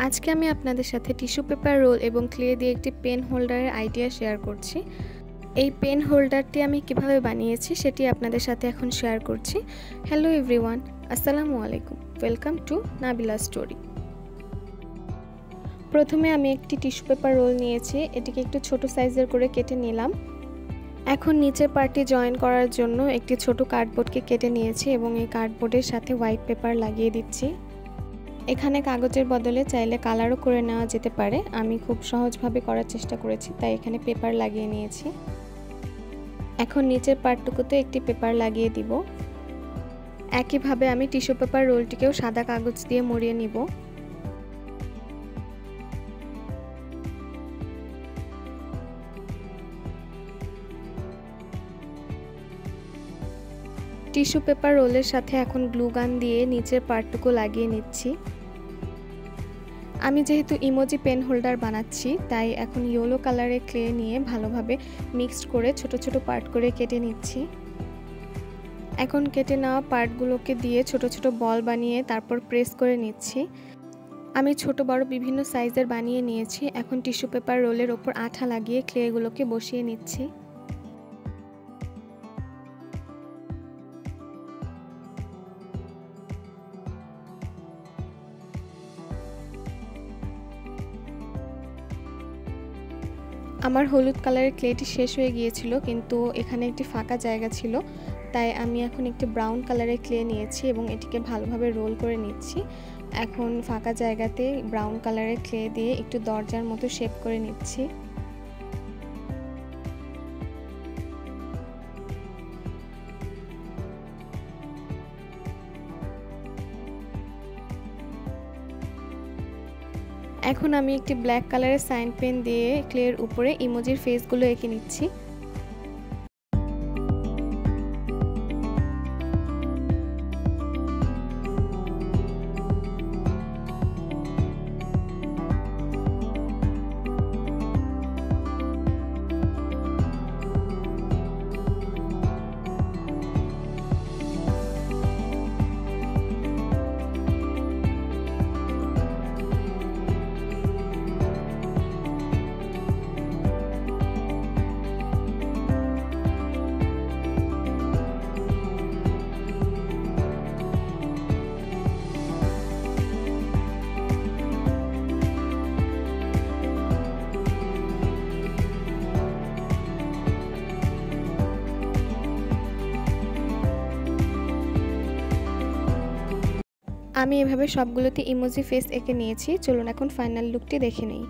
আজকে আমি আপনাদের সাথে টিস্যু পেপার রোল এবং ক্লে দিয়ে একটি পেন হোল্ডারের আইডিয়া শেয়ার করছি। এই পেন হোল্ডারটি আমি কিভাবে বানিয়েছি সেটি আপনাদের সাথে এখন শেয়ার করছি। হ্যালো এভরিওয়ান, আসসালামু আলাইকুম, ওয়েলকাম টু নাবিলা স্টোরি। প্রথমে আমি একটি টিস্যু পেপার রোল নিয়েছি, এটিকে একটু ছোট সাইজের করে কেটে নিলাম। এখন নিচের পার্টটি জয়েন করার জন্য একটি ছোট কার্ডবোর্ডকে কেটে নিয়েছি এবং এই কার্ডবোর্ডের সাথে হোয়াইট পেপার লাগিয়ে দিচ্ছি। এখানে কাগজের বদলে চাইলে কালারও করে নেওয়া যেতে পারে, আমি খুব সহজভাবে করার চেষ্টা করেছি তাই এখানে পেপার লাগিয়ে নিয়েছি। এখন নিচের পার্টটুকুতে একটি পেপার লাগিয়ে দিব। একইভাবে আমি টিস্যু পেপার রোলটিকেও সাদা কাগজ দিয়ে মুড়িয়ে নিব। টিস্যু পেপার রোলের সাথে এখন গ্লু গান দিয়ে নিচের পার্টটুকু লাগিয়ে নিচ্ছি। আমি যেহেতু ইমোজি পেন হোল্ডার বানাচ্ছি তাই এখন ইয়েলো কালারের ক্লে নিয়ে ভালোভাবে মিক্সড করে ছোট ছোট পার্ট করে কেটে নিচ্ছি। এখন কেটে নেওয়া পার্টগুলোকে দিয়ে ছোট ছোট বল বানিয়ে তারপর প্রেস করে নিচ্ছি। আমি ছোট বড় বিভিন্ন সাইজের বানিয়ে নিয়েছি। এখন টিস্যু পেপার রোলের ওপর আঠা লাগিয়ে ক্লেগুলোকে বসিয়ে নিচ্ছি। আমার হলুদ কালারের ক্লেটি শেষ হয়ে গিয়েছিল, কিন্তু এখানে একটি ফাঁকা জায়গা ছিল, তাই আমি এখন একটি ব্রাউন কালারের ক্লে নিয়েছি এবং এটিকে ভালোভাবে রোল করে নিচ্ছি। এখন ফাঁকা জায়গাতে ব্রাউন কালারের ক্লে দিয়ে একটু দরজার মতো শেপ করে নিচ্ছি। এখন আমি একটি ব্ল্যাক কালারের সাইন পেন দিয়ে ক্লের উপরে ইমোজির ফেসগুলো এঁকে নিচ্ছি। আমি এভাবে সবগুলোতে ইমোজি ফেস এঁকে নিয়েছি। চলুন এখন ফাইনাল লুকটি দেখে নেই।